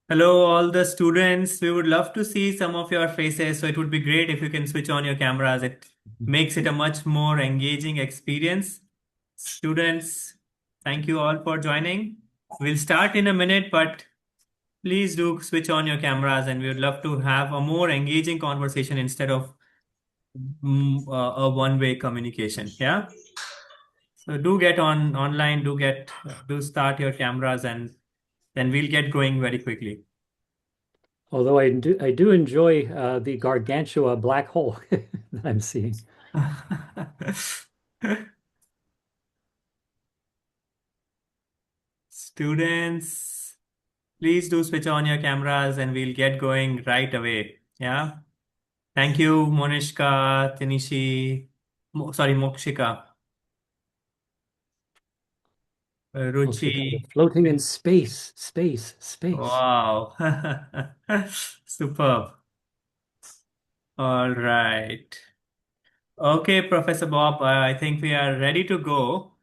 Hello, all the students. We would love to see some of your faces, so it would be great if you can switch on your cameras. It makes it a much more engaging experience. Students, thank you all for joining. We'll start in a minute, but please do switch on your cameras, and we would love to have a more engaging conversation instead of a one-way communication. Yeah. So do get on online, do start your cameras, and then we'll get going very quickly. Although I do enjoy the gargantua black hole that I'm seeing. Students, please do switch on your cameras and we'll get going right away. Yeah. Thank you, Monishka, Tinishi, Mokshika, Oh, so they're Ruchi. floating in space, space, space. Wow. Superb. All right. Okay, Professor Bob, I think we are ready to go.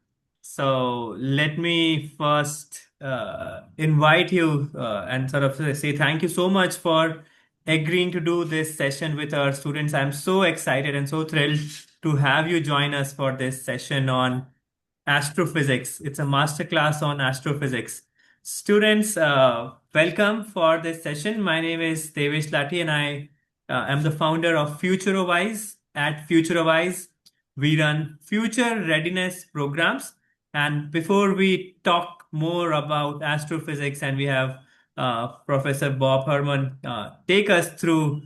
So let me first invite you and sort of say thank you so much for agreeing to do this session with our students. I'm so excited and so thrilled to have you join us for this session on astrophysics. It's a masterclass on astrophysics. Students, welcome for this session. My name is Devesh Lati and I am the founder of FutureWise. At FutureWise, we run future readiness programs. And before we talk more about astrophysics, and we have Professor Bob Harmon take us through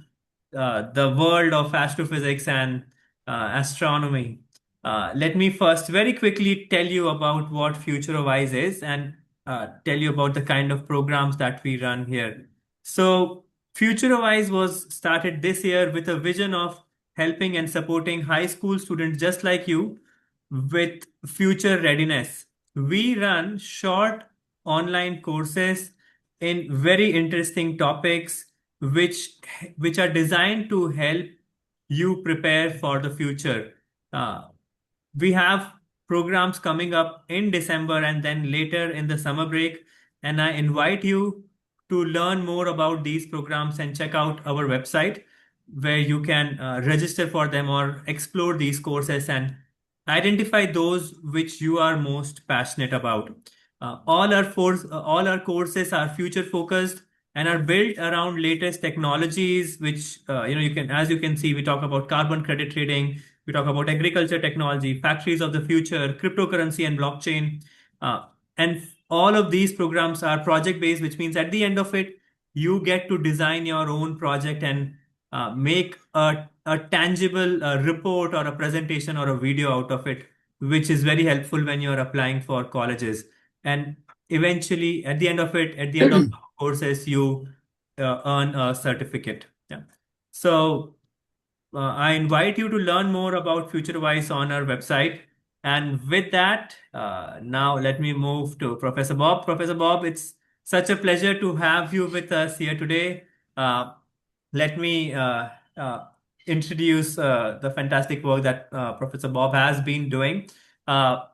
the world of astrophysics and astronomy. Let me first very quickly tell you about what FutureWise is and tell you about the kind of programs that we run here. So, FutureWise was started this year with a vision of helping and supporting high school students just like you with future readiness. We run short online courses in very interesting topics which which are designed to help you prepare for the future. Uh, we have programs coming up in December and then later in the summer break. And I invite you to learn more about these programs and check out our website where you can register for them or explore these courses and identify those which you are most passionate about. All our courses are future focused and are built around latest technologies, which you can, as you can see, we talk about carbon credit trading, we talk about agriculture technology, factories of the future, cryptocurrency, and blockchain. And all of these programs are project based, which means at the end of it, you get to design your own project and make a tangible report or a presentation or a video out of it, which is very helpful when you're applying for colleges. And eventually, at the end of it, at the end of the courses, you earn a certificate. Yeah. So I invite you to learn more about FutureWise on our website. And with that, now let me move to Professor Bob. Professor Bob, it's such a pleasure to have you with us here today. Uh, let me uh, introduce the fantastic work that Professor Bob has been doing. Uh,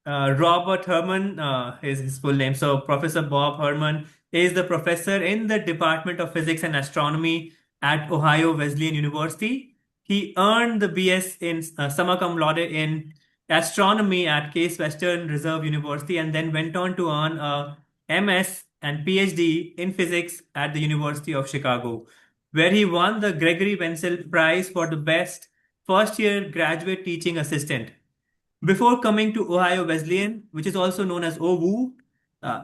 Robert Herman is his full name. So, Professor Bob Herman is the professor in the Department of Physics and Astronomy at Ohio Wesleyan University. He earned the BS in summa cum laude in astronomy at Case Western Reserve University and then went on to earn a MS and PhD in physics at the University of Chicago, where he won the Gregory Wenzel Prize for the best first year graduate teaching assistant. Before coming to Ohio Wesleyan, which is also known as OWU,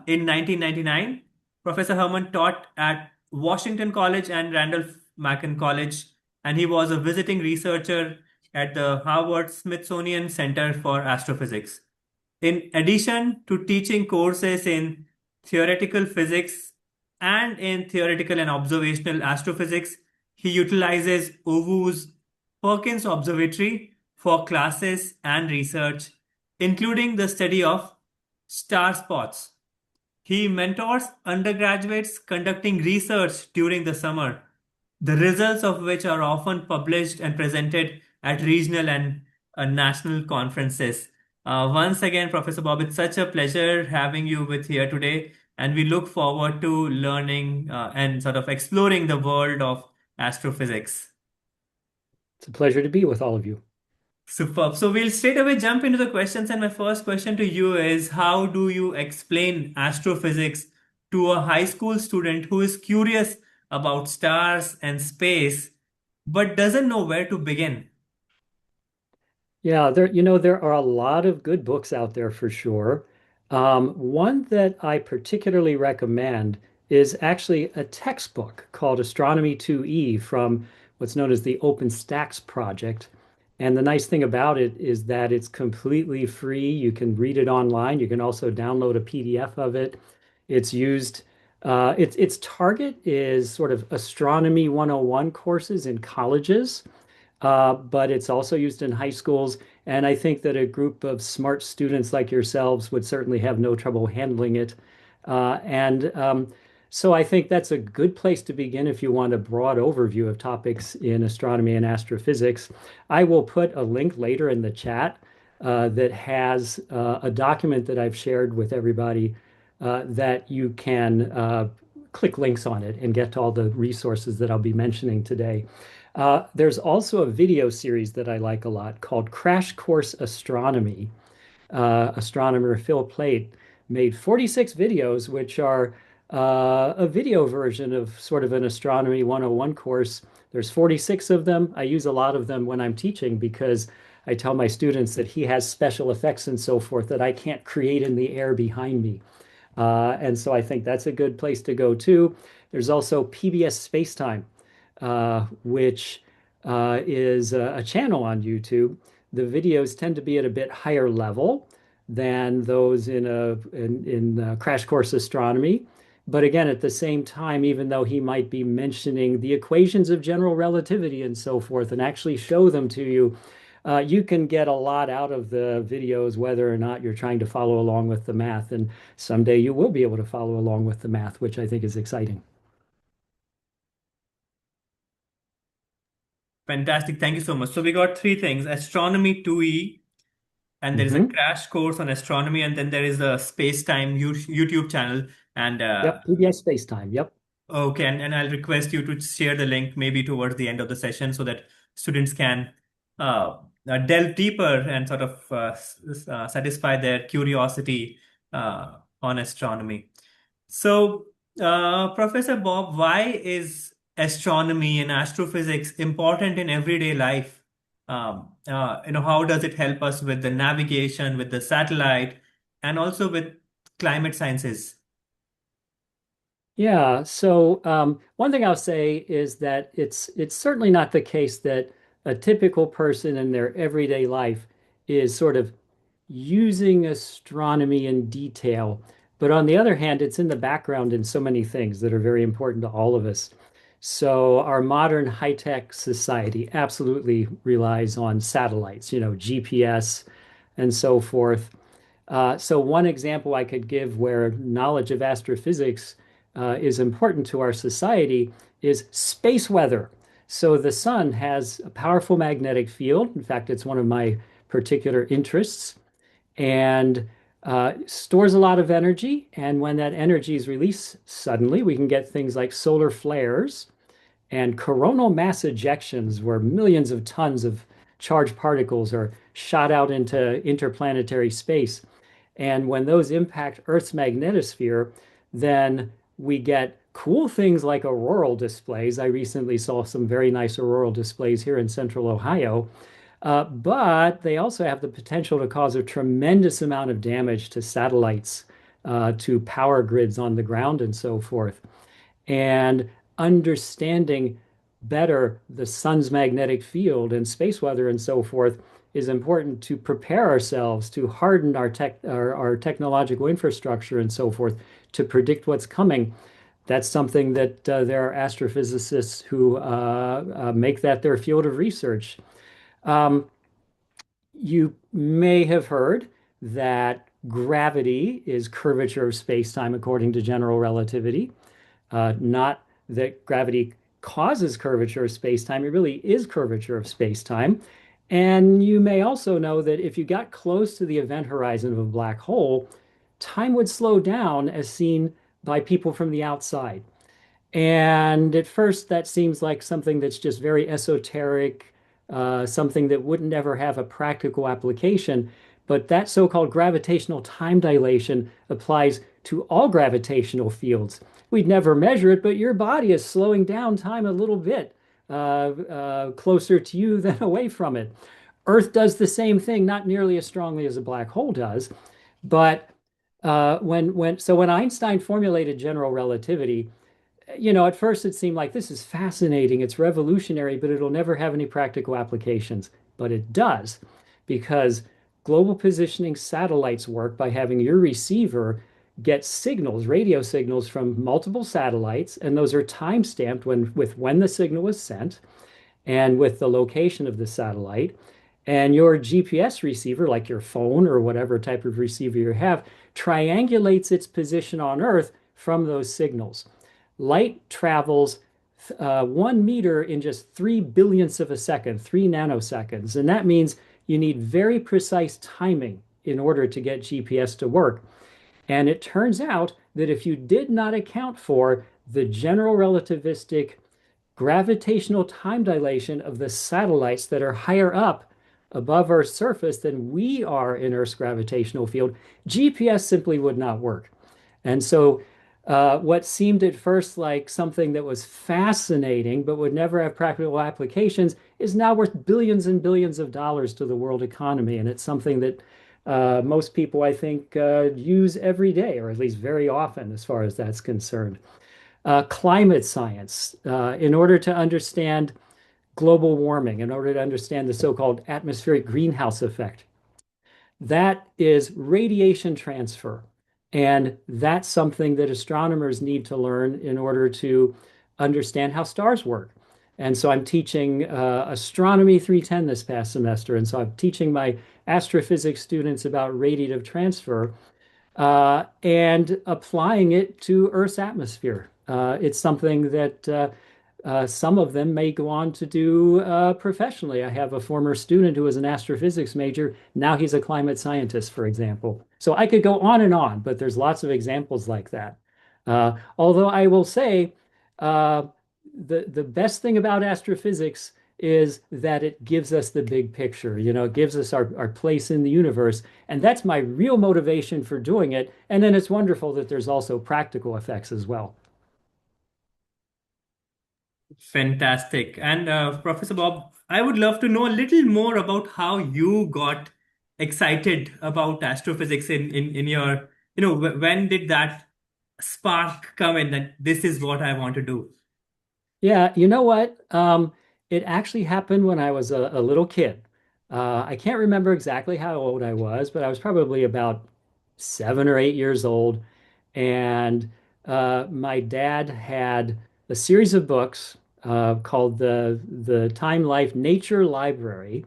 in 1999, Professor Herman taught at Washington College and Randolph-Macon College, and he was a visiting researcher at the Harvard Smithsonian Center for Astrophysics. In addition to teaching courses in theoretical physics and in theoretical and observational astrophysics, he utilizes OWU's Perkins Observatory for classes and research, including the study of star spots. He mentors undergraduates conducting research during the summer, the results of which are often published and presented at regional and national conferences. Once again, Professor Bob, it's such a pleasure having you with here today. and we look forward to learning and sort of exploring the world of astrophysics. It's a pleasure to be with all of you. Superb. So we'll straight away jump into the questions. And my first question to you is, how do you explain astrophysics to a high school student who is curious about stars and space, but doesn't know where to begin? Yeah, there are a lot of good books out there for sure. One that I particularly recommend is actually a textbook called Astronomy 2E from what's known as the OpenStax project. And the nice thing about it is that it's completely free. You can read it online. You can also download a PDF of it. It's used, its target is sort of astronomy 101 courses in colleges, but it's also used in high schools. And I think that a group of smart students like yourselves would certainly have no trouble handling it. And so I think that's a good place to begin if you want a broad overview of topics in astronomy and astrophysics. I will put a link later in the chat that has a document that I've shared with everybody that you can click links on it and get to all the resources that I'll be mentioning today. There's also a video series that I like a lot called Crash Course Astronomy. Astronomer Phil Plait made 46 videos, which are a video version of sort of an Astronomy 101 course. There's 46 of them. I use a lot of them when I'm teaching because I tell my students that he has special effects and so forth that I can't create in the air behind me. And so I think that's a good place to go too. There's also PBS Spacetime, which is a channel on YouTube. The videos tend to be at a bit higher level than those in Crash Course Astronomy. But again, at the same time, even though he might be mentioning the equations of general relativity and so forth and actually show them to you, you can get a lot out of the videos, whether or not you're trying to follow along with the math. And someday you will be able to follow along with the math, which I think is exciting. Fantastic. Thank you so much. So we got three things: Astronomy 2E, and there is a Hmm. crash course on astronomy, and then there is a space time YouTube channel. And Yep, PBS Spacetime. Yep. okay, and I'll request you to share the link maybe towards the end of the session so that students can delve deeper and sort of satisfy their curiosity on astronomy. So, Professor Bob, why is astronomy and astrophysics important in everyday life? How does it help us with the navigation, with the satellite, and also with climate sciences? Yeah. So one thing I'll say is that it's certainly not the case that a typical person in their everyday life is sort of using astronomy in detail. But on the other hand, it's in the background in so many things that are very important to all of us. So our modern high-tech society absolutely relies on satellites, GPS and so forth. So one example I could give where knowledge of astrophysics is important to our society is space weather. So the sun has a powerful magnetic field. In fact, it's one of my particular interests and stores a lot of energy. And when that energy is released suddenly, we can get things like solar flares and coronal mass ejections, where millions of tons of charged particles are shot out into interplanetary space. And when those impact Earth's magnetosphere, then we get cool things like auroral displays. I recently saw some very nice auroral displays here in central Ohio, but they also have the potential to cause a tremendous amount of damage to satellites, to power grids on the ground, and so forth. And understanding better the sun's magnetic field and space weather and so forth is important to prepare ourselves to harden our technological infrastructure and so forth to predict what's coming. That's something that there are astrophysicists who make that their field of research. Um, you may have heard that gravity is curvature of space-time according to general relativity. Not that gravity causes curvature of space-time, it really is curvature of space-time. And you may also know that if you got close to the event horizon of a black hole, time would slow down as seen by people from the outside. And at first, that seems like something that's just very esoteric, something that wouldn't ever have a practical application. But that so-called gravitational time dilation applies to all gravitational fields. We'd never measure it, but your body is slowing down time a little bit, closer to you than away from it. Earth does the same thing, not nearly as strongly as a black hole does, but when Einstein formulated general relativity, at first it seemed like this is fascinating, it's revolutionary, but it'll never have any practical applications. But it does, because global positioning satellites work by having your receiver get signals, radio signals from multiple satellites, and those are time-stamped with when the signal was sent and with the location of the satellite. And your GPS receiver, like your phone or whatever type of receiver you have, triangulates its position on Earth from those signals. Light travels 1 meter in just 3 billionths of a second, 3 nanoseconds. And that means you need very precise timing in order to get GPS to work. And it turns out that if you did not account for the general relativistic gravitational time dilation of the satellites that are higher up above Earth's surface than we are in Earth's gravitational field, GPS simply would not work. And so, what seemed at first like something that was fascinating but would never have practical applications is now worth billions and billions of dollars to the world economy. And it's something that most people, I think, use every day, or at least very often, as far as that's concerned. Climate science, in order to understand global warming, in order to understand the so-called atmospheric greenhouse effect. That is radiation transfer. And that's something that astronomers need to learn in order to understand how stars work. And so I'm teaching Astronomy 310 this past semester. And so I'm teaching my astrophysics students about radiative transfer and applying it to Earth's atmosphere. It's something that some of them may go on to do professionally. I have a former student who was an astrophysics major. Now he's a climate scientist, for example. So I could go on, but there's lots of examples like that. Although I will say, uh, the best thing about astrophysics is that it gives us the big picture. It gives us our place in the universe. And that's my real motivation for doing it. And then it's wonderful that there's also practical effects as well. Fantastic. And Professor Bob, I would love to know a little more about how you got excited about astrophysics in your, when did that spark come in that this is what I want to do? Yeah, you know what? It actually happened when I was a little kid. I can't remember exactly how old I was, but I was probably about 7 or 8 years old. And my dad had a series of books called the Time Life Nature Library,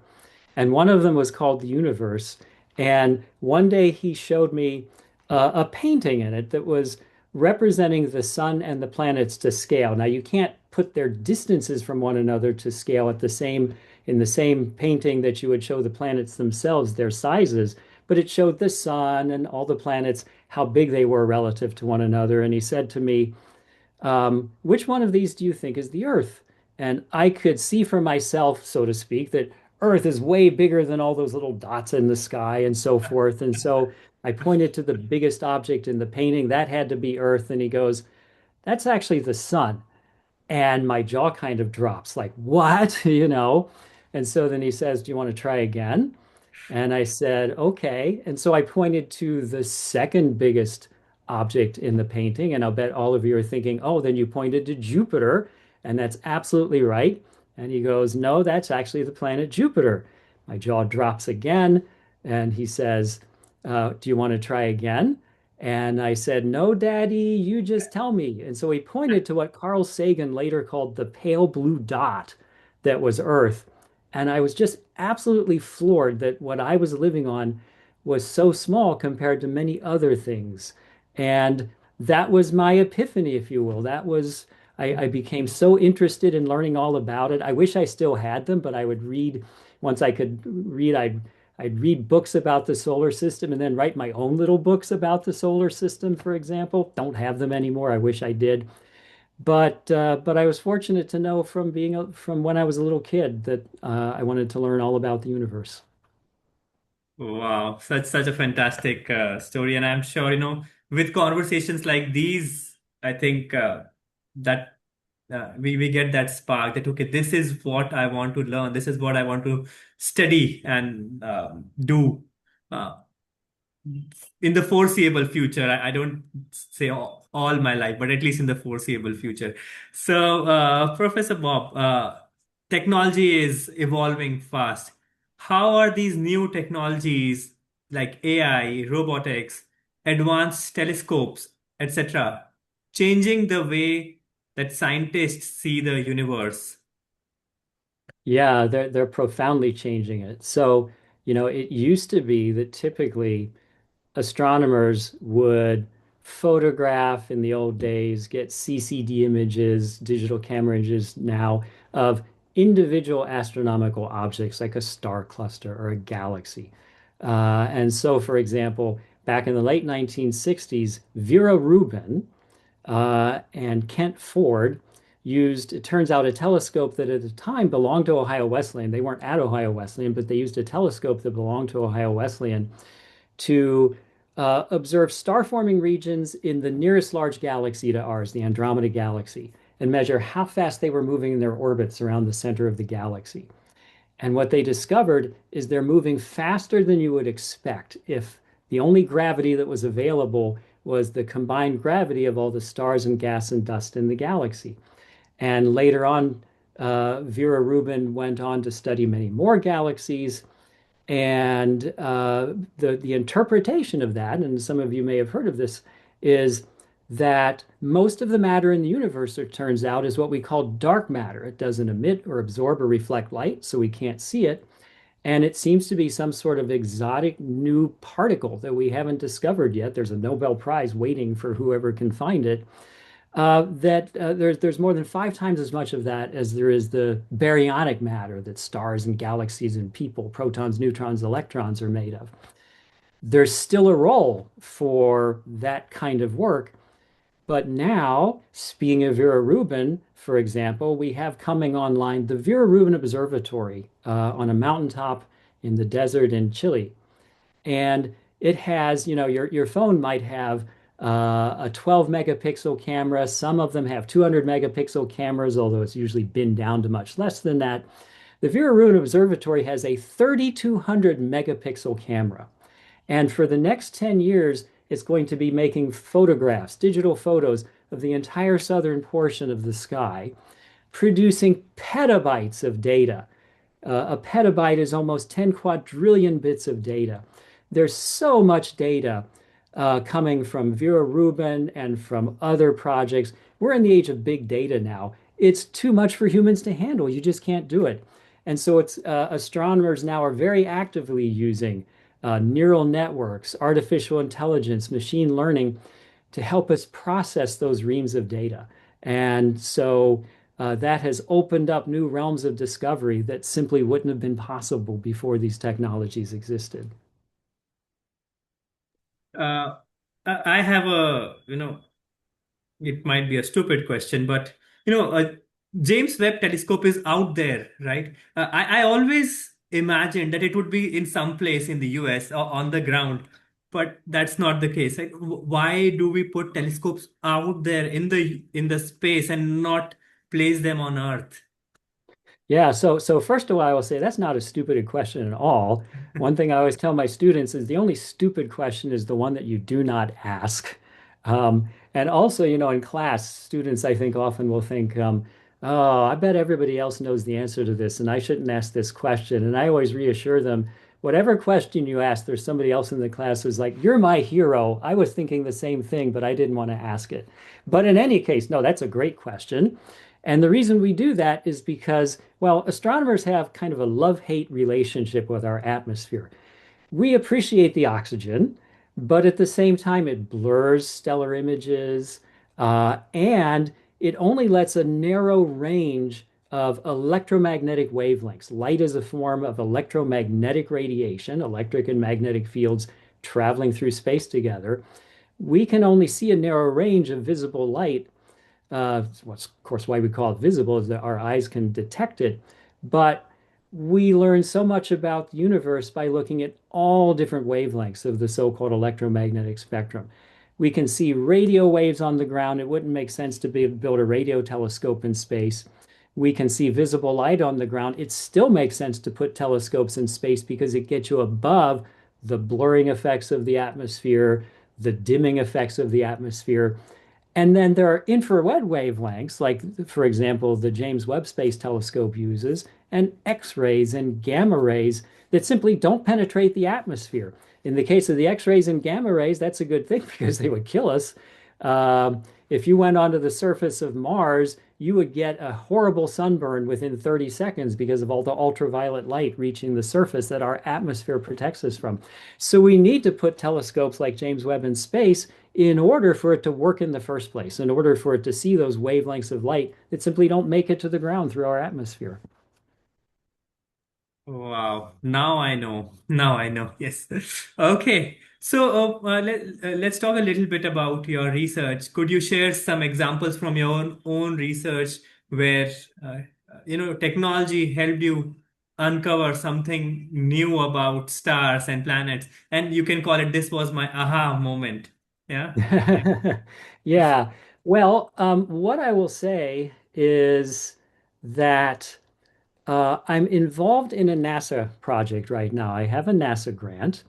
and one of them was called The Universe. And one day he showed me a painting in it that was representing the sun and the planets to scale. Now you can't put their distances from one another to scale at the same in the same painting that you would show the planets themselves, their sizes, but it showed the sun and all the planets, how big they were relative to one another. And he said to me, which one of these do you think is the Earth? And I could see for myself, so to speak, that Earth is way bigger than all those little dots in the sky and so forth. And so I pointed to the biggest object in the painting. That had to be Earth. And he goes, that's actually the sun. And my jaw kind of drops, like, what? And so then he says, do you want to try again? And I said, okay. And so I pointed to the second biggest object in the painting. And I'll bet all of you are thinking, oh, then you pointed to Jupiter. And that's absolutely right. And he goes, no, that's actually the planet Jupiter. My jaw drops again. And he says, do you want to try again? And I said, no, Daddy, you just tell me. And so he pointed to what Carl Sagan later called the pale blue dot that was Earth. And I was just absolutely floored that what I was living on was so small compared to many other things. And that was my epiphany, if you will. I became so interested in learning all about it. I wish I still had them, but I would read, once I could read, I'd I'd read books about the solar system and then write my own little books about the solar system, for example. Don't have them anymore. I wish I did. But I was fortunate to know from from when I was a little kid that I wanted to learn all about the universe. Wow, such a fantastic story, and I'm sure with conversations like these, I think that we get that spark that okay, this is what I want to learn, this is what I want to study and do. Uh, in the foreseeable future. I don't say all my life, but at least in the foreseeable future. So, Professor Bob, technology is evolving fast. How are these new technologies like AI, robotics, advanced telescopes, etc., changing the way that scientists see the universe? Yeah, they're profoundly changing it. So, it used to be that typically astronomers would photograph in the old days, get CCD images, digital camera images now of individual astronomical objects like a star cluster or a galaxy. And so, for example, back in the late 1960s, Vera Rubin and Kent Ford used, it turns out, a telescope that at the time belonged to Ohio Wesleyan. They weren't at Ohio Wesleyan, but they used a telescope that belonged to Ohio Wesleyan to observe star forming regions in the nearest large galaxy to ours, the Andromeda Galaxy, and measure how fast they were moving in their orbits around the center of the galaxy. And what they discovered is they're moving faster than you would expect if the only gravity that was available was the combined gravity of all the stars and gas and dust in the galaxy. And later on, Vera Rubin went on to study many more galaxies. And the interpretation of that, and some of you may have heard of this, is that most of the matter in the universe, it turns out, is what we call dark matter. It doesn't emit or absorb or reflect light, so we can't see it. And it seems to be some sort of exotic new particle that we haven't discovered yet. There's a Nobel Prize waiting for whoever can find it. There's more than 5 times as much of that as there is the baryonic matter that stars and galaxies and people, protons, neutrons, electrons are made of. There's still a role for that kind of work, but now, speaking of Vera Rubin, for example, we have coming online the Vera Rubin Observatory on a mountaintop in the desert in Chile. And it has, your phone might have a 12 megapixel camera. Some of them have 200 megapixel cameras, although it's usually binned down to much less than that. The Vera Rubin Observatory has a 3,200 megapixel camera. And for the next 10 years, it's going to be making photographs, digital photos of the entire southern portion of the sky, producing petabytes of data. A petabyte is almost 10 quadrillion bits of data. There's so much data coming from Vera Rubin and from other projects. We're in the age of big data now. It's too much for humans to handle. You just can't do it. And so it's astronomers now are very actively using neural networks, artificial intelligence, machine learning to help us process those reams of data. And so that has opened up new realms of discovery that simply wouldn't have been possible before these technologies existed. Uh, I have it might be a stupid question, but James Webb Telescope is out there, right? I always imagined that it would be in some place in the US or on the ground, but that's not the case. Like, why do we put telescopes out there in the space and not place them on Earth? Yeah, so first of all, I will say that's not a stupid question at all. One thing I always tell my students is the only stupid question is the one that you do not ask. And also, in class, students I think often will think, oh, I bet everybody else knows the answer to this, and I shouldn't ask this question. And I always reassure them, whatever question you ask, there's somebody else in the class who's like, you're my hero. I was thinking the same thing, but I didn't want to ask it. But in any case, no, that's a great question. And the reason we do that is because, well, astronomers have kind of a love-hate relationship with our atmosphere. We appreciate the oxygen, but at the same time, it blurs stellar images, and it only lets a narrow range of electromagnetic wavelengths. Light is a form of electromagnetic radiation, electric and magnetic fields traveling through space together. We can only see a narrow range of visible light. What's, of course, why we call it visible is that our eyes can detect it. But we learn so much about the universe by looking at all different wavelengths of the so-called electromagnetic spectrum. We can see radio waves on the ground. It wouldn't make sense to build a radio telescope in space. We can see visible light on the ground. It still makes sense to put telescopes in space because it gets you above the blurring effects of the atmosphere, the dimming effects of the atmosphere. And then there are infrared wavelengths, like, for example, the James Webb Space Telescope uses, and X-rays and gamma rays that simply don't penetrate the atmosphere. In the case of the X-rays and gamma rays, that's a good thing because they would kill us. If you went onto the surface of Mars, you would get a horrible sunburn within 30 seconds because of all the ultraviolet light reaching the surface that our atmosphere protects us from. So we need to put telescopes like James Webb in space in order for it to work in the first place, in order for it to see those wavelengths of light that simply don't make it to the ground through our atmosphere. Wow. Now I know. Now I know. Yes. Okay. So let's talk a little bit about your research. Could you share some examples from your own research where technology helped you uncover something new about stars and planets? And you can call it, this was my aha moment. Yeah. Yeah. Well, what I will say is that I'm involved in a NASA project right now. I have a NASA grant.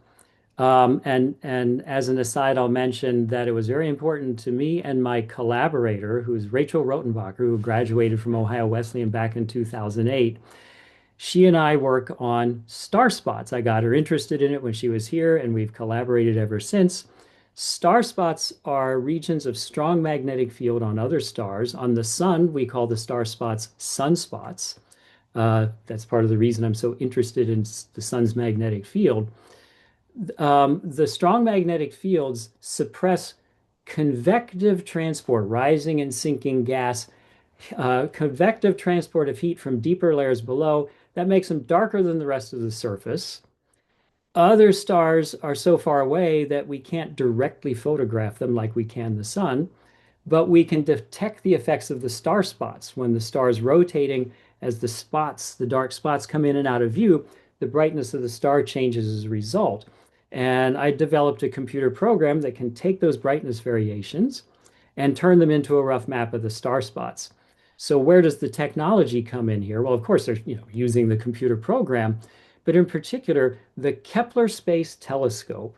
And as an aside, I'll mention that it was very important to me and my collaborator, who's Rachel Rotenbacher, who graduated from Ohio Wesleyan back in 2008. She and I work on star spots. I got her interested in it when she was here, and we've collaborated ever since. Star spots are regions of strong magnetic field on other stars. On the sun, we call the star spots sunspots. That's part of the reason I'm so interested in the sun's magnetic field. The strong magnetic fields suppress convective transport, rising and sinking gas, convective transport of heat from deeper layers below. That makes them darker than the rest of the surface. Other stars are so far away that we can't directly photograph them like we can the sun, but we can detect the effects of the star spots. When the star is rotating, as the spots, the dark spots come in and out of view, the brightness of the star changes as a result. And I developed a computer program that can take those brightness variations and turn them into a rough map of the star spots. So where does the technology come in here? Well, of course, they're using the computer program, but in particular, the Kepler Space Telescope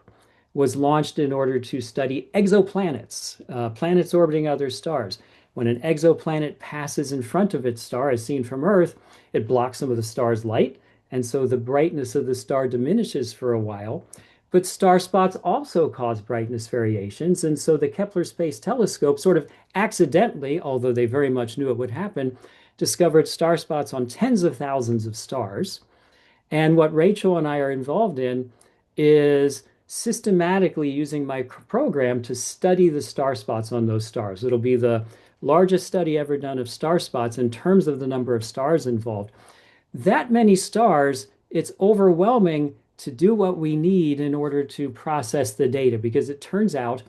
was launched in order to study exoplanets, planets orbiting other stars. When an exoplanet passes in front of its star, as seen from Earth, it blocks some of the star's light, and so the brightness of the star diminishes for a while. But star spots also cause brightness variations, and so the Kepler Space Telescope sort of accidentally, although they very much knew it would happen, discovered star spots on tens of thousands of stars. And what Rachel and I are involved in is systematically using my program to study the star spots on those stars. It'll be the largest study ever done of star spots in terms of the number of stars involved. That many stars, it's overwhelming to do what we need in order to process the data because it turns out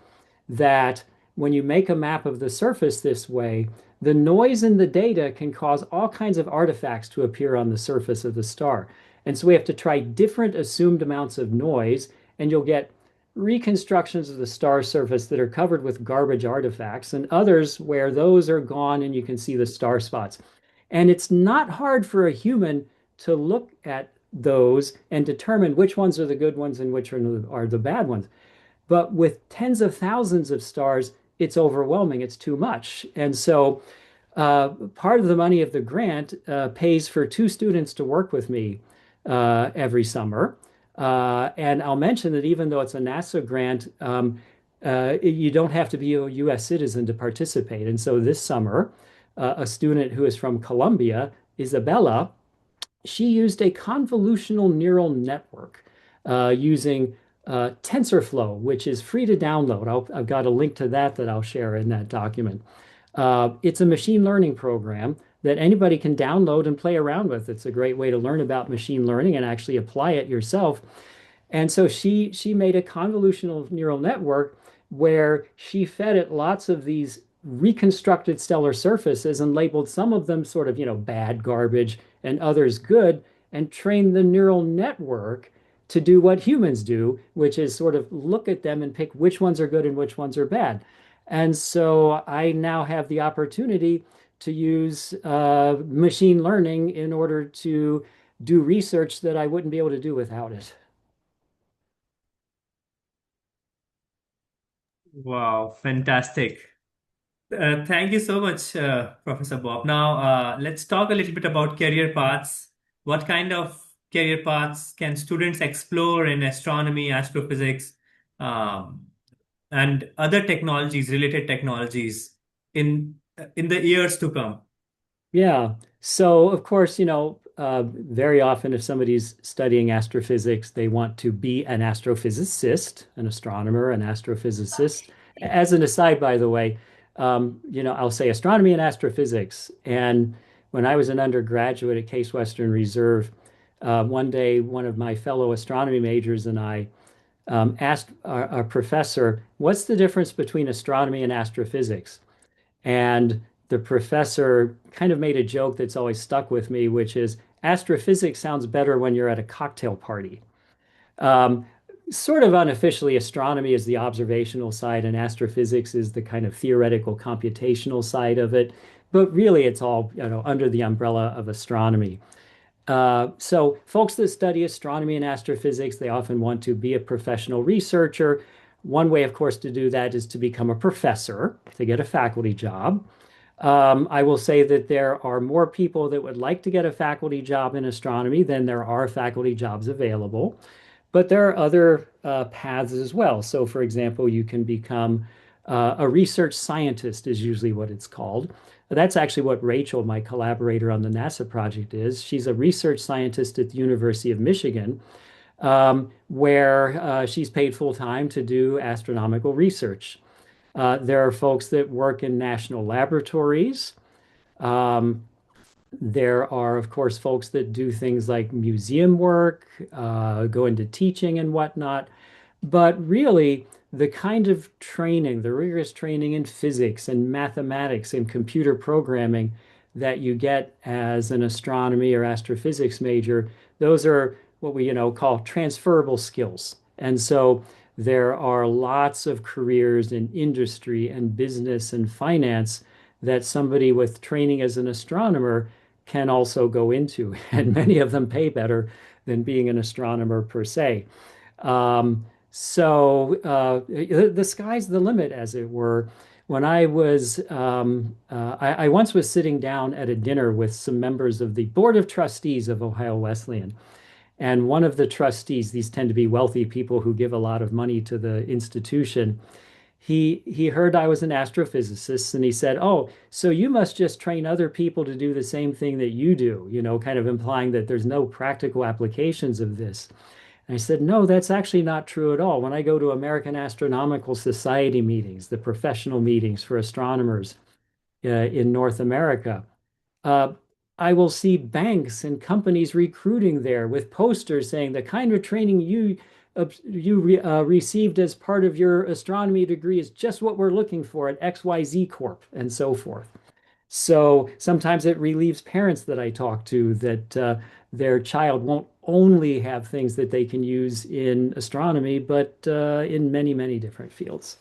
that when you make a map of the surface this way, the noise in the data can cause all kinds of artifacts to appear on the surface of the star. And so we have to try different assumed amounts of noise, and you'll get reconstructions of the star surface that are covered with garbage artifacts, and others where those are gone and you can see the star spots. And it's not hard for a human to look at those and determine which ones are the good ones and which are the bad ones. But with tens of thousands of stars, it's overwhelming. It's too much. And so part of the money of the grant pays for two students to work with me every summer. And I'll mention that even though it's a NASA grant, you don't have to be a US citizen to participate. And so this summer, a student who is from Colombia, Isabella, she used a convolutional neural network using TensorFlow, which is free to download. I've got a link to that I'll share in that document. It's a machine learning program that anybody can download and play around with. It's a great way to learn about machine learning and actually apply it yourself. And so she made a convolutional neural network where she fed it lots of these reconstructed stellar surfaces and labeled some of them sort of, bad garbage and others good, and trained the neural network to do what humans do, which is sort of look at them and pick which ones are good and which ones are bad. And so I now have the opportunity to use machine learning in order to do research that I wouldn't be able to do without it. Wow, fantastic. Thank you so much, Professor Bob. Now, let's talk a little bit about career paths. What kind of career paths can students explore in astronomy, astrophysics, um, and other technologies, related technologies in the years to come? Yeah. So, of course, very often if somebody's studying astrophysics, they want to be an astrophysicist, an astronomer, an astrophysicist. As an aside, by the way, I'll say astronomy and astrophysics. And when I was an undergraduate at Case Western Reserve, one day one of my fellow astronomy majors and I asked our professor, "What's the difference between astronomy and astrophysics?" And the professor kind of made a joke that's always stuck with me, which is astrophysics sounds better when you're at a cocktail party. Um, Sort of unofficially, astronomy is the observational side, and astrophysics is the kind of theoretical computational side of it. But really, it's all, under the umbrella of astronomy. So folks that study astronomy and astrophysics, they often want to be a professional researcher. One way, of course, to do that is to become a professor, to get a faculty job. I will say that there are more people that would like to get a faculty job in astronomy than there are faculty jobs available. But there are other paths as well. So, for example, you can become a research scientist, is usually what it's called. That's actually what Rachel, my collaborator on the NASA project, is. She's a research scientist at the University of Michigan, where she's paid full time to do astronomical research. There are folks that work in national laboratories. Um, there are, of course, folks that do things like museum work, go into teaching and whatnot. But really, the kind of training, the rigorous training in physics and mathematics and computer programming that you get as an astronomy or astrophysics major, those are what we, call transferable skills. And so there are lots of careers in industry and business and finance that somebody with training as an astronomer can also go into, and many of them pay better than being an astronomer per se. The sky's the limit, as it were. When I once was sitting down at a dinner with some members of the Board of Trustees of Ohio Wesleyan, and one of the trustees, these tend to be wealthy people who give a lot of money to the institution, he heard I was an astrophysicist and he said, "Oh, so you must just train other people to do the same thing that you do," kind of implying that there's no practical applications of this. And I said, "No, that's actually not true at all. When I go to American Astronomical Society meetings, the professional meetings for astronomers in North America, uh, I will see banks and companies recruiting there with posters saying the kind of training you received as part of your astronomy degree is just what we're looking for at XYZ Corp and so forth." So sometimes it relieves parents that I talk to that their child won't only have things that they can use in astronomy, but in many, many different fields.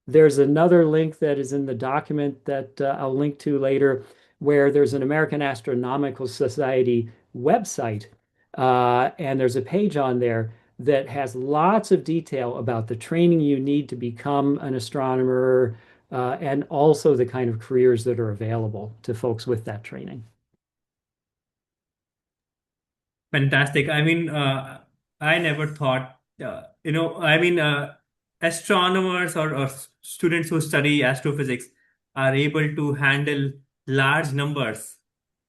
There's another link that is in the document that I'll link to later, where there's an American Astronomical Society website, and there's a page on there that has lots of detail about the training you need to become an astronomer, and also the kind of careers that are available to folks with that training. Fantastic. I mean, I never thought, astronomers or students who study astrophysics are able to handle large numbers.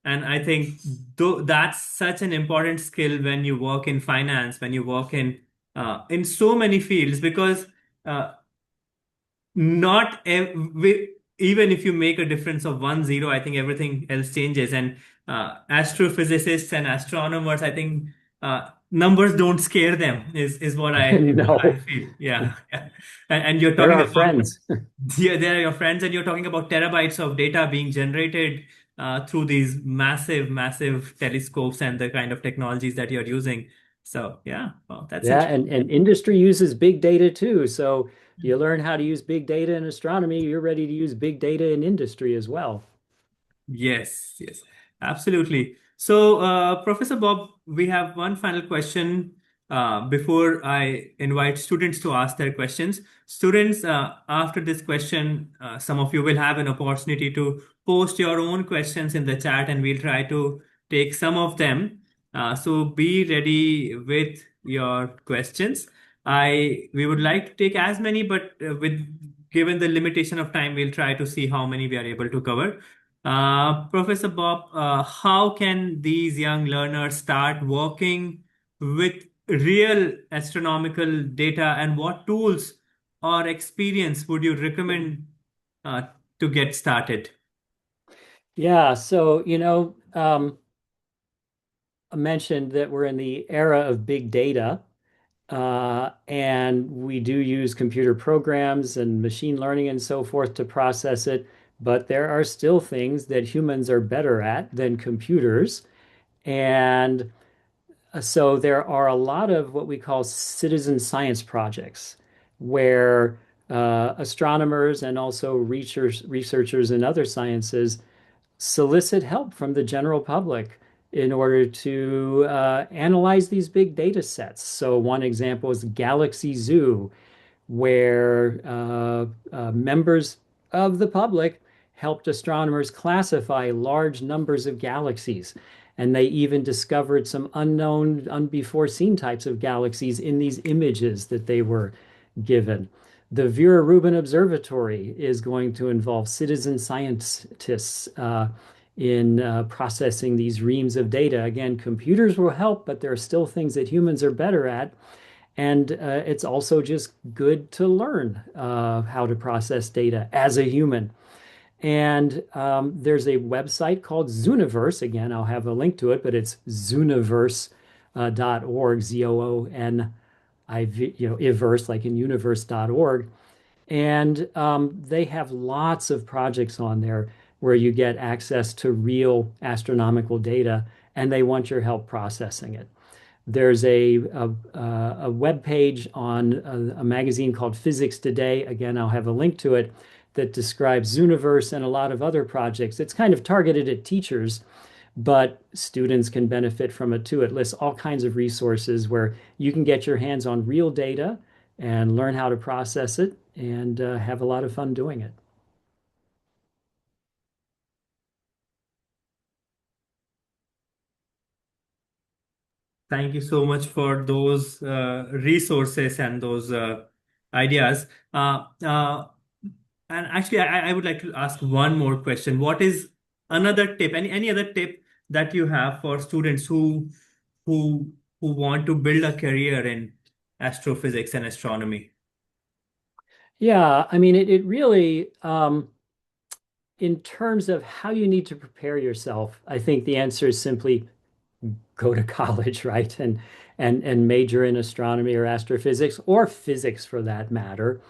And I think that's such an important skill when you work in finance, when you work in so many fields, because uh, not every even if you make a difference of 1 0, I think everything else changes. And astrophysicists and astronomers, I think numbers don't scare them, is what I No, feel. Yeah, yeah. And you're they're talking our about, friends. yeah, they're your friends, and you're talking about terabytes of data being generated through these massive, massive telescopes and the kind of technologies that you're using. So yeah, well, that's Yeah, interesting. and industry uses big data too. So you learn how to use big data in astronomy, you're ready to use big data in industry as well. Yes, yes, absolutely. So, Professor Bob, we have one final question before I invite students to ask their questions. Students, after this question, some of you will have an opportunity to post your own questions in the chat, and we'll try to take some of them. So, be ready with your questions. We would like to take as many, but with given the limitation of time, we'll try to see how many we are able to cover. Professor Bob, how can these young learners start working with real astronomical data, and what tools or experience would you recommend uh, to get started? Yeah, so I mentioned that we're in the era of big data, and we do use computer programs and machine learning and so forth to process it, but there are still things that humans are better at than computers. And so there are a lot of what we call citizen science projects where astronomers and also researchers in other sciences solicit help from the general public in order to analyze these big data sets. So one example is Galaxy Zoo, where members of the public helped astronomers classify large numbers of galaxies. And they even discovered some unknown, unbefore seen types of galaxies in these images that they were given. The Vera Rubin Observatory is going to involve citizen scientists in processing these reams of data. Again, computers will help, but there are still things that humans are better at. And it's also just good to learn how to process data as a human. And there's a website called Zooniverse. Again, I'll have a link to it, but it's zooniverse.org, Zooniv, iverse, like in universe.org. And they have lots of projects on there where you get access to real astronomical data, and they want your help processing it. There's a web page on a magazine called Physics Today. Again, I'll have a link to it that describes Zooniverse and a lot of other projects. It's kind of targeted at teachers, but students can benefit from it too. It lists all kinds of resources where you can get your hands on real data and learn how to process it and have a lot of fun doing it. Thank you so much for those resources and those ideas. And actually, I would like to ask one more question. What is another tip? Any other tip that you have for students who who want to build a career in astrophysics and astronomy? Yeah, I mean, it really, in terms of how you need to prepare yourself, I think the answer is simply go to college, right? And major in astronomy or astrophysics or physics for that matter.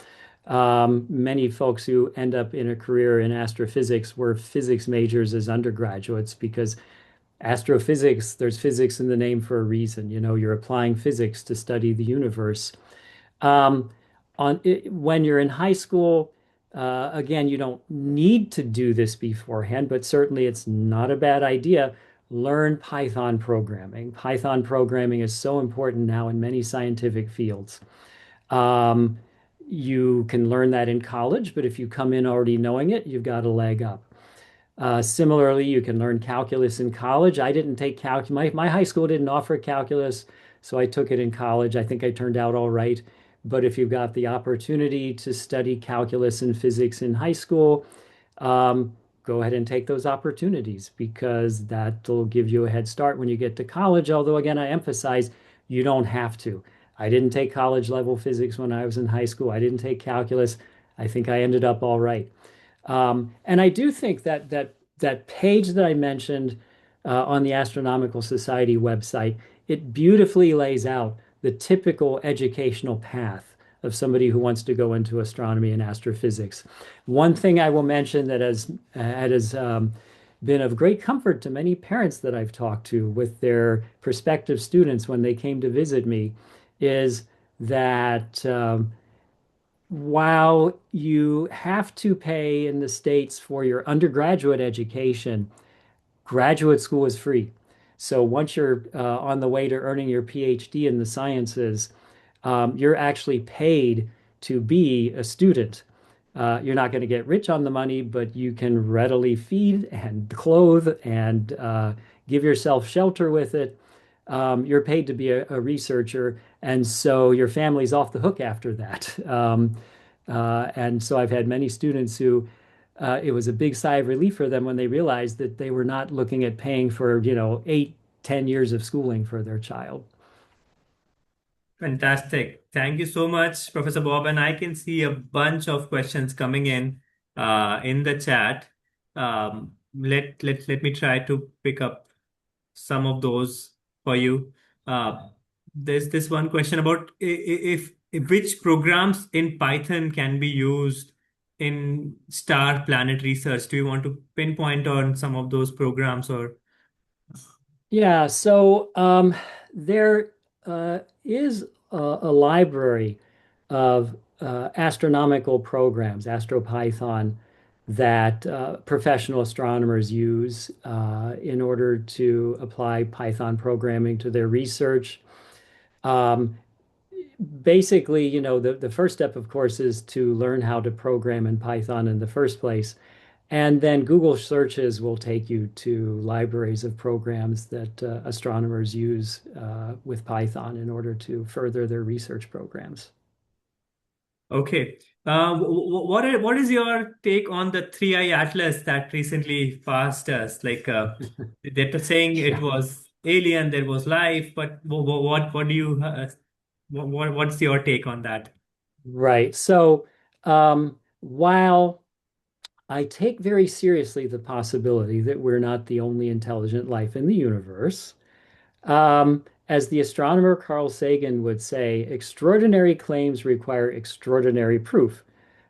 Many folks who end up in a career in astrophysics were physics majors as undergraduates because astrophysics, there's physics in the name for a reason. You know, you're applying physics to study the universe. Um, when you're in high school, again, you don't need to do this beforehand, but certainly it's not a bad idea. Learn Python programming. Python programming is so important now in many scientific fields. Um, you can learn that in college, but if you come in already knowing it, you've got a leg up. Similarly, you can learn calculus in college. I didn't take calculus. My high school didn't offer calculus, so I took it in college. I think I turned out all right. But if you've got the opportunity to study calculus and physics in high school, um, go ahead and take those opportunities because that'll give you a head start when you get to college. Although, again, I emphasize you don't have to. I didn't take college level physics when I was in high school. I didn't take calculus. I think I ended up all right. And I do think that that page that I mentioned on the Astronomical Society website, it beautifully lays out the typical educational path of somebody who wants to go into astronomy and astrophysics. One thing I will mention that has been of great comfort to many parents that I've talked to with their prospective students when they came to visit me is that while you have to pay in the States for your undergraduate education, graduate school is free. So once you're on the way to earning your PhD in the sciences, you're actually paid to be a student. You're not going to get rich on the money, but you can readily feed and clothe and give yourself shelter with it. You're paid to be a researcher, and so your family's off the hook after that. And so I've had many students who it was a big sigh of relief for them when they realized that they were not looking at paying for, 8, 10 years of schooling for their child. Fantastic. Thank you so much, Professor Bob. And I can see a bunch of questions coming in the chat. Let me try to pick up some of those for you. Uh, there's this one question about if which programs in Python can be used in star planet research. Do you want to pinpoint on some of those programs or? Yeah, so there is a library of astronomical programs, AstroPython, that professional astronomers use in order to apply Python programming to their research. Um, Basically, the first step, of course, is to learn how to program in Python in the first place. And then Google searches will take you to libraries of programs that astronomers use with Python in order to further their research programs. Okay. What is your take on the three-eye atlas that recently passed us? Like they're saying it Yeah. was alien, there was life, but what do you what's your take on that? Right. So while I take very seriously the possibility that we're not the only intelligent life in the universe, as the astronomer Carl Sagan would say, extraordinary claims require extraordinary proof,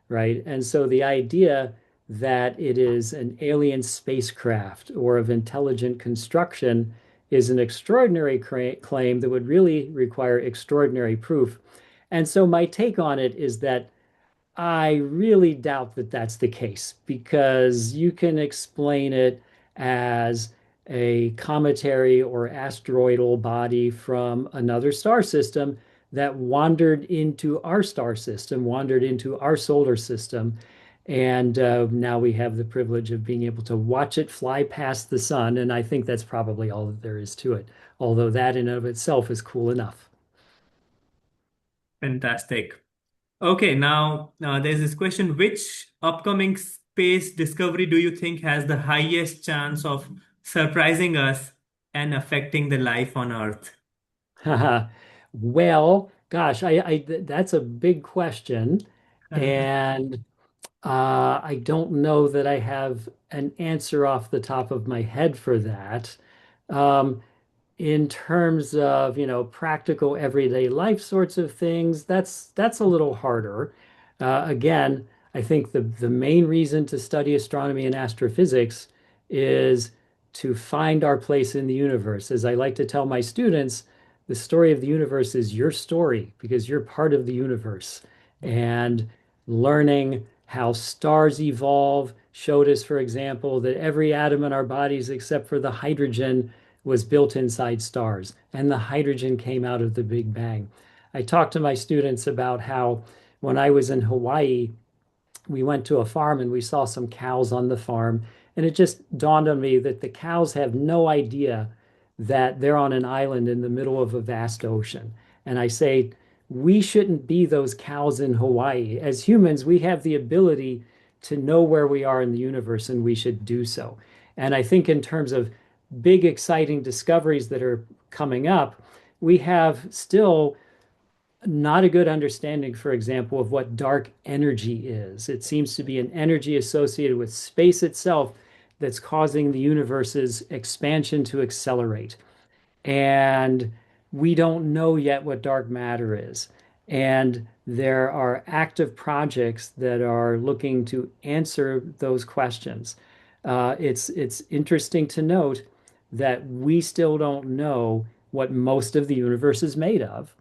right? And so the idea that it is an alien spacecraft or of intelligent construction is an extraordinary claim that would really require extraordinary proof. And so my take on it is that I really doubt that that's the case because you can explain it as a cometary or asteroidal body from another star system that wandered into our star system, wandered into our solar system. And now we have the privilege of being able to watch it fly past the sun. And I think that's probably all that there is to it, although that in and of itself is cool enough. Fantastic. Okay, now there's this question: which upcoming space discovery do you think has the highest chance of surprising us and affecting the life on Earth? Well, gosh, that's a big question, and I don't know that I have an answer off the top of my head for that. Um, in terms of, practical everyday life sorts of things, that's a little harder. Again, I think the main reason to study astronomy and astrophysics is to find our place in the universe. As I like to tell my students, the story of the universe is your story because you're part of the universe. And learning how stars evolve showed us, for example, that every atom in our bodies except for the hydrogen was built inside stars, and the hydrogen came out of the Big Bang. I talked to my students about how when I was in Hawaii, we went to a farm and we saw some cows on the farm. And it just dawned on me that the cows have no idea that they're on an island in the middle of a vast ocean. And I say, we shouldn't be those cows in Hawaii. As humans, we have the ability to know where we are in the universe, and we should do so. And I think, in terms of big, exciting discoveries that are coming up, we have still not a good understanding, for example, of what dark energy is. It seems to be an energy associated with space itself that's causing the universe's expansion to accelerate. And we don't know yet what dark matter is. And there are active projects that are looking to answer those questions. It's interesting to note that we still don't know what most of the universe is made of.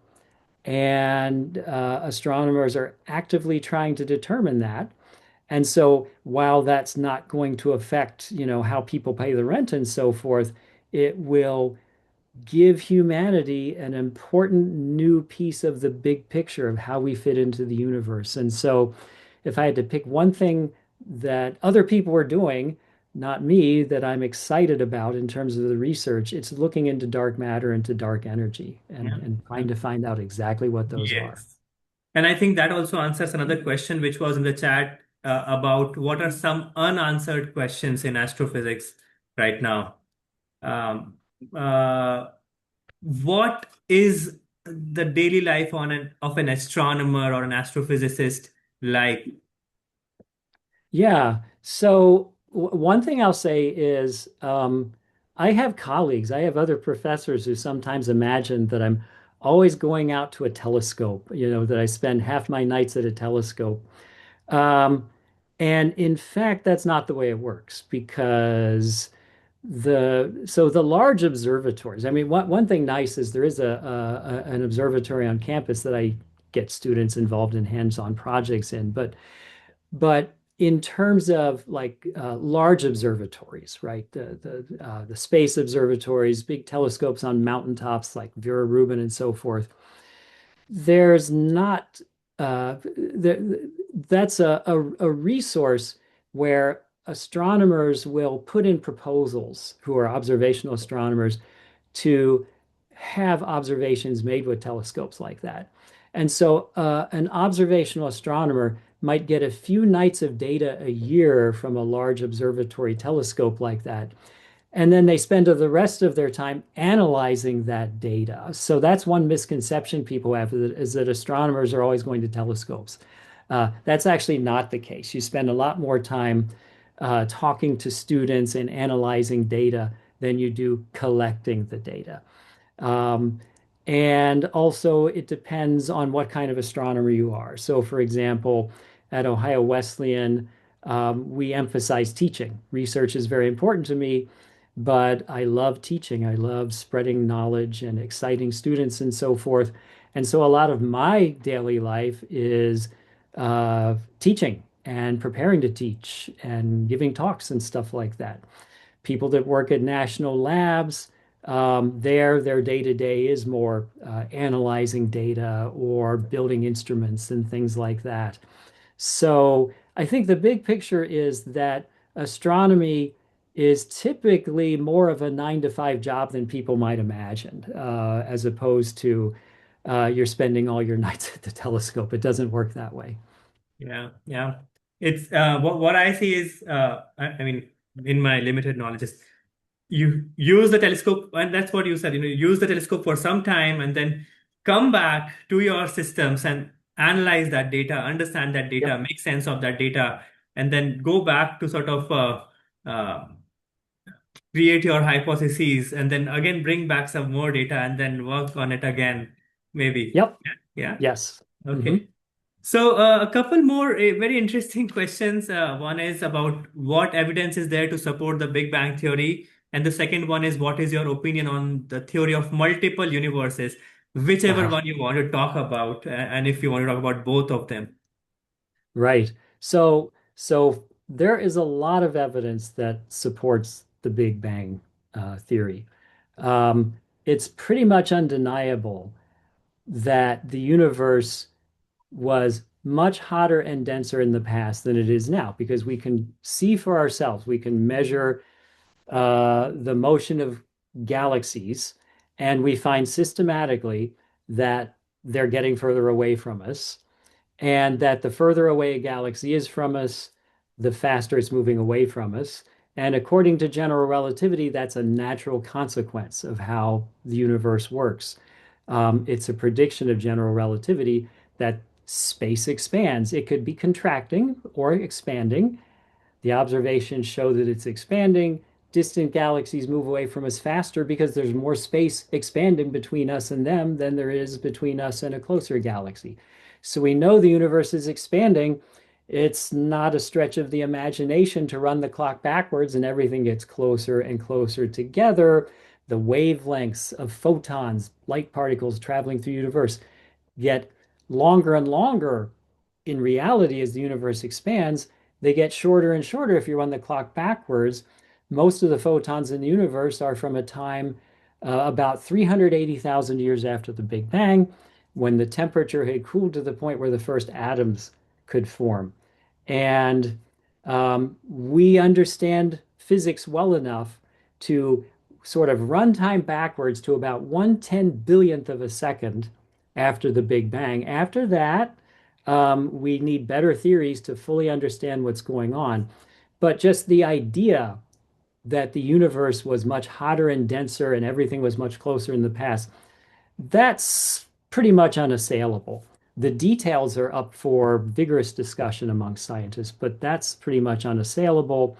And astronomers are actively trying to determine that. And so while that's not going to affect, how people pay the rent and so forth, it will give humanity an important new piece of the big picture of how we fit into the universe. And so, if I had to pick one thing that other people are doing, not me, that I'm excited about in terms of the research, it's looking into dark matter, into dark energy, Yeah. and Yeah. trying to find out exactly what those are. Yes. And I think that also answers another question which was in the chat about what are some unanswered questions in astrophysics right now. Um, uh, what is the daily life of an astronomer or an astrophysicist like? Yeah. So one thing I'll say is I have colleagues, I have other professors who sometimes imagine that I'm always going out to a telescope, that I spend half my nights at a telescope. Um, and in fact, that's not the way it works because the large observatories, I mean, one thing nice is there is an observatory on campus that I get students involved in hands-on projects in, but in terms of like large observatories, right? The space observatories, big telescopes on mountaintops like Vera Rubin and so forth. There's not there, that's a resource where astronomers will put in proposals who are observational astronomers to have observations made with telescopes like that. And so an observational astronomer might get a few nights of data a year from a large observatory telescope like that. And then they spend the rest of their time analyzing that data. So that's one misconception people have is that astronomers are always going to telescopes. That's actually not the case. You spend a lot more time talking to students and analyzing data than you do collecting the data. Um, and also, it depends on what kind of astronomer you are. So, for example, at Ohio Wesleyan, we emphasize teaching. Research is very important to me, but I love teaching. I love spreading knowledge and exciting students and so forth. And so, a lot of my daily life is teaching and preparing to teach and giving talks and stuff like that. People that work at national labs, their day-to-day is more analyzing data or building instruments and things like that. So I think the big picture is that astronomy is typically more of a 9 to 5 job than people might imagine, as opposed to you're spending all your nights at the telescope. It doesn't work that way. Yeah, yeah. It's what I see is I mean, in my limited knowledge, is you use the telescope, and that's what you said. You use the telescope for some time, and then come back to your systems and analyze that data, understand that data, Yep. make sense of that data, and then go back to sort of create your hypotheses, and then again bring back some more data, and then work on it again, maybe. Yep. Yeah. Yes. Yeah? Hmm. Okay. So, a couple more very interesting questions. One is about what evidence is there to support the Big Bang theory, and the second one is what is your opinion on the theory of multiple universes, whichever Ah, one you want to talk about, and if you want to talk about both of them. right. So there is a lot of evidence that supports the Big Bang theory. Um, it's pretty much undeniable that the universe was much hotter and denser in the past than it is now because we can see for ourselves. We can measure the motion of galaxies, and we find systematically that they're getting further away from us, and that the further away a galaxy is from us, the faster it's moving away from us. And according to general relativity, that's a natural consequence of how the universe works. It's a prediction of general relativity that space expands. It could be contracting or expanding. The observations show that it's expanding. Distant galaxies move away from us faster because there's more space expanding between us and them than there is between us and a closer galaxy. So we know the universe is expanding. It's not a stretch of the imagination to run the clock backwards and everything gets closer and closer together. The wavelengths of photons, light particles traveling through the universe, get longer and longer in reality as the universe expands. They get shorter and shorter if you run the clock backwards. Most of the photons in the universe are from a time about 380,000 years after the Big Bang, when the temperature had cooled to the point where the first atoms could form. And we understand physics well enough to sort of run time backwards to about 1/10 billionth of a second after the Big Bang. After that, we need better theories to fully understand what's going on. But just the idea that the universe was much hotter and denser and everything was much closer in the past, that's pretty much unassailable. The details are up for vigorous discussion among scientists, but that's pretty much unassailable.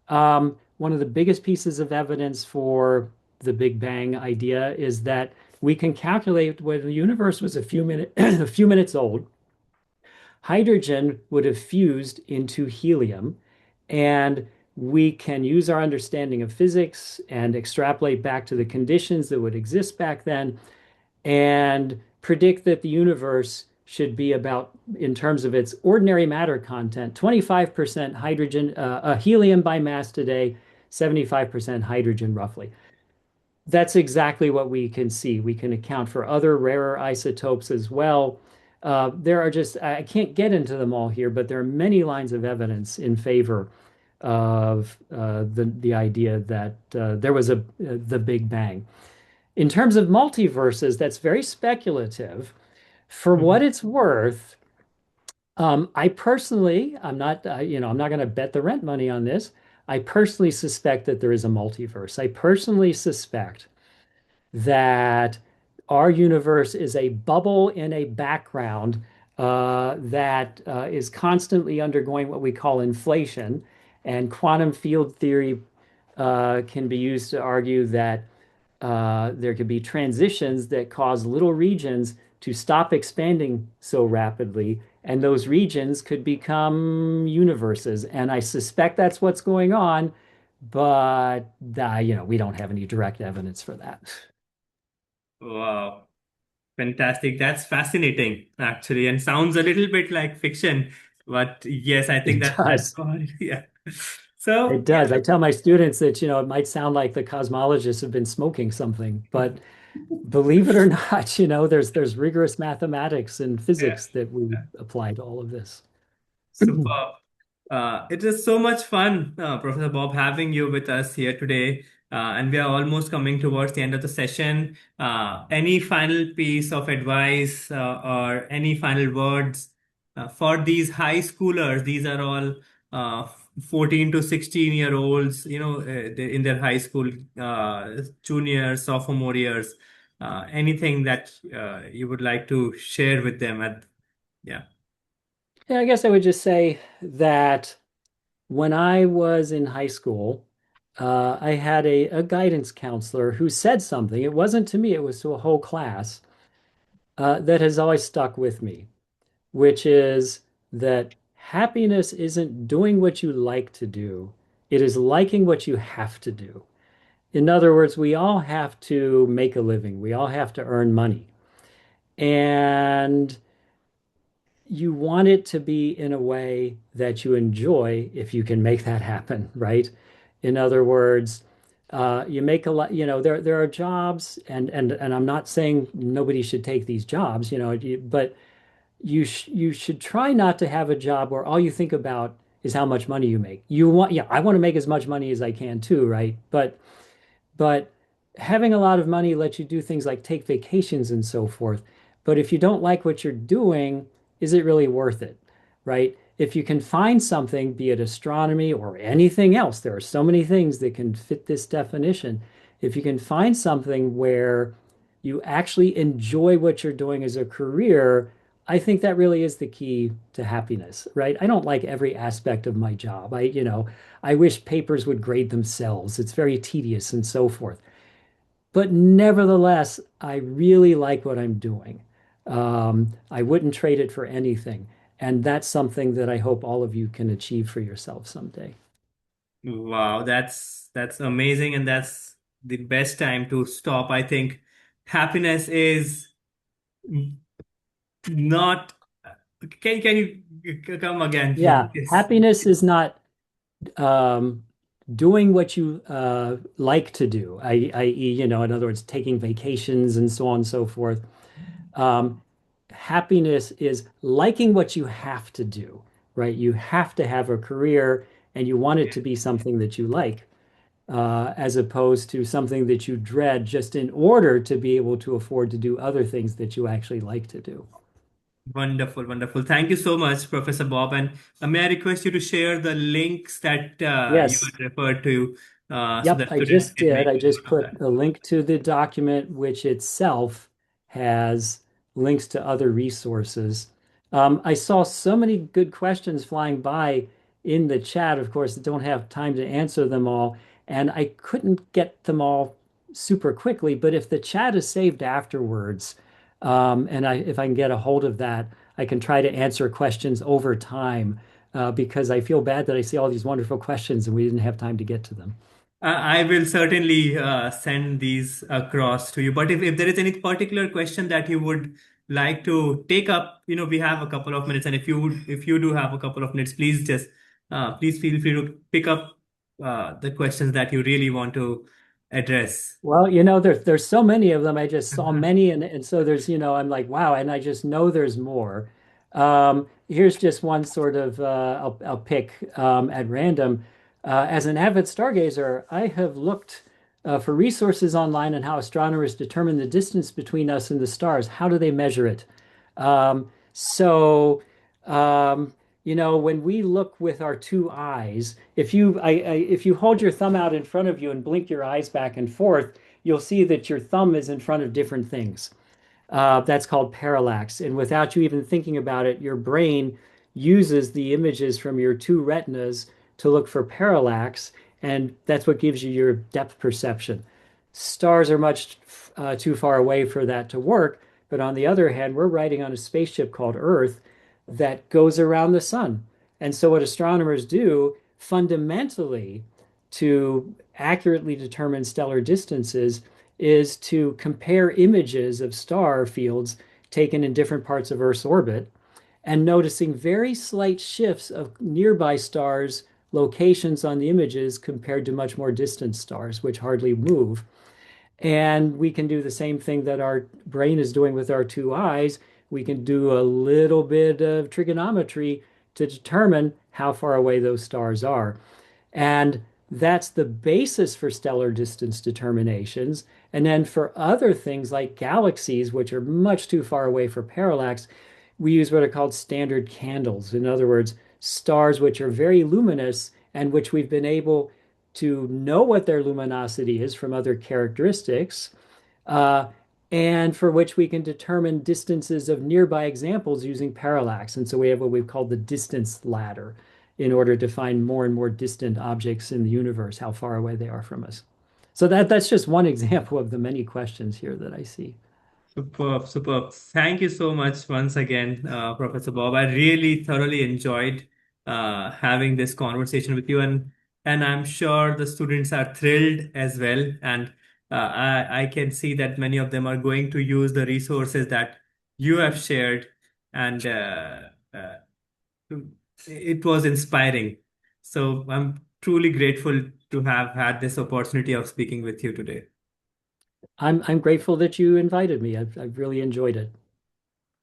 One of the biggest pieces of evidence for the Big Bang idea is that we can calculate when the universe was a few minutes old, hydrogen would have fused into helium, and we can use our understanding of physics and extrapolate back to the conditions that would exist back then and predict that the universe should be about, in terms of its ordinary matter content, 25% hydrogen, helium by mass today, 75% hydrogen roughly. That's exactly what we can see. We can account for other rarer isotopes as well. There are just, I can't get into them all here, but there are many lines of evidence in favor of the idea that there was the Big Bang. In terms of multiverses, that's very speculative. For what it's worth, I personally, I'm not going to bet the rent money on this. I personally suspect that there is a multiverse. I personally suspect that our universe is a bubble in a background that is constantly undergoing what we call inflation. And quantum field theory can be used to argue that there could be transitions that cause little regions to stop expanding so rapidly, and those regions could become universes. And I suspect that's what's going on, but we don't have any direct evidence for that. Wow. Fantastic. That's fascinating, actually, and sounds a little bit like fiction. But yes, I think It that's does. all. Yeah. So It does. yeah. I tell my students that, it might sound like the cosmologists have been smoking something, but believe it or not, there's rigorous mathematics and Yeah. physics that we apply to all of this. Superb. It is so much fun, Professor Bob, having you with us here today. And we are almost coming towards the end of the session. Any final piece of advice or any final words for these high schoolers? These are all 14 to 16 year olds, in their high school junior, sophomore years. Anything that you would like to share with them yeah. Yeah, I guess I would just say that when I was in high school, I had a guidance counselor who said something. It wasn't to me, it was to a whole class that has always stuck with me, which is that happiness isn't doing what you like to do, it is liking what you have to do. In other words, we all have to make a living, we all have to earn money. And you want it to be in a way that you enjoy if you can make that happen, right? In other words, you make a lot, there are jobs, and I'm not saying nobody should take these jobs, but you should try not to have a job where all you think about is how much money you make. Yeah, I want to make as much money as I can too, right? But having a lot of money lets you do things like take vacations and so forth. But if you don't like what you're doing, is it really worth it? Right? If you can find something, be it astronomy or anything else, there are so many things that can fit this definition. If you can find something where you actually enjoy what you're doing as a career, I think that really is the key to happiness, right? I don't like every aspect of my job. I wish papers would grade themselves. It's very tedious and so forth. But nevertheless, I really like what I'm doing. I wouldn't trade it for anything. And that's something that I hope all of you can achieve for yourself someday. Wow, that's amazing, and that's the best time to stop. I think happiness is not. Can you come again, Yeah, please? happiness is not um, doing what you like to do, i.e., in other words, taking vacations and so on and so forth. Um, Happiness is liking what you have to do, right? You have to have a career and you want it to be something that you like, as opposed to something that you dread just in order to be able to afford to do other things that you actually like to do. Wonderful, wonderful. Thank you so much, Professor Bob. And may I request you to share the links that you Yes. had referred to so Yep, that I students just can did. make I just note of put that? a link to the document, which itself has links to other resources. I saw so many good questions flying by in the chat. Of course, I don't have time to answer them all, and I couldn't get them all super quickly. But if the chat is saved afterwards, if I can get a hold of that, I can try to answer questions over time, because I feel bad that I see all these wonderful questions and we didn't have time to get to them. I will certainly send these across to you. But if there is any particular question that you would like to take up, we have a couple of minutes, and if you do have a couple of minutes, please feel free to pick up the questions that you really want to address. Well, there's so many of them. I just saw many, and so there's, I'm like, wow, and I just know there's more. Here's just one sort of I'll pick at random. As an avid stargazer, I have looked for resources online on how astronomers determine the distance between us and the stars. How do they measure it? So, um, when we look with our two eyes, if you hold your thumb out in front of you and blink your eyes back and forth, you'll see that your thumb is in front of different things. That's called parallax. And without you even thinking about it, your brain uses the images from your two retinas to look for parallax, and that's what gives you your depth perception. Stars are much too far away for that to work. But on the other hand, we're riding on a spaceship called Earth that goes around the sun. And so, what astronomers do fundamentally to accurately determine stellar distances is to compare images of star fields taken in different parts of Earth's orbit and noticing very slight shifts of nearby stars' locations on the images compared to much more distant stars, which hardly move. And we can do the same thing that our brain is doing with our two eyes. We can do a little bit of trigonometry to determine how far away those stars are. And that's the basis for stellar distance determinations. And then for other things like galaxies, which are much too far away for parallax, we use what are called standard candles. In other words, stars which are very luminous and which we've been able to know what their luminosity is from other characteristics, uh, and for which we can determine distances of nearby examples using parallax. And so we have what we've called the distance ladder in order to find more and more distant objects in the universe, how far away they are from us. So that's just one example of the many questions here that I see. Superb, superb. Thank you so much once again, Professor Bob. I really thoroughly enjoyed having this conversation with you, and I'm sure the students are thrilled as well. And I can see that many of them are going to use the resources that you have shared, and it was inspiring. So I'm truly grateful to have had this opportunity of speaking with you today. I'm grateful that you invited me. I've really enjoyed it.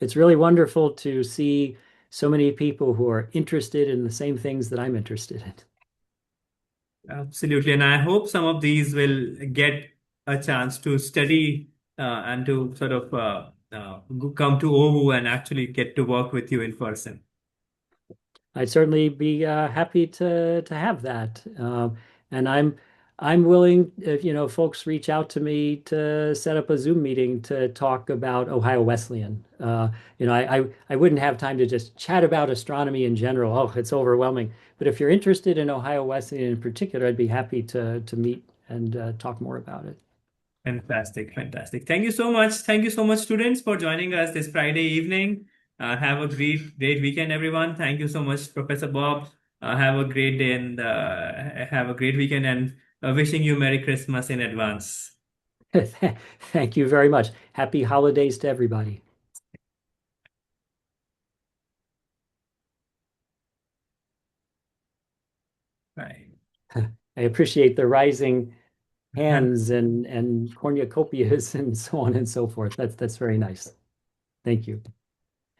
It's really wonderful to see so many people who are interested in the same things that I'm interested in. Absolutely. And I hope some of these will get a chance to study and to sort of come to OU and actually get to work with you in person. I'd certainly be happy to have that. And I'm willing if folks reach out to me to set up a Zoom meeting to talk about Ohio Wesleyan. I wouldn't have time to just chat about astronomy in general. Oh, it's overwhelming. But if you're interested in Ohio Wesleyan in particular, I'd be happy to meet and talk more about it. Fantastic, fantastic. Thank you so much. Thank you so much, students, for joining us this Friday evening. Have a great weekend, everyone. Thank you so much, Professor Bob. Have a great day and have a great weekend, and wishing you Merry Christmas in advance. Thank you very much. Happy holidays to everybody. Bye. I appreciate the rising hands and cornucopias and so on and so forth. That's very nice. Thank you.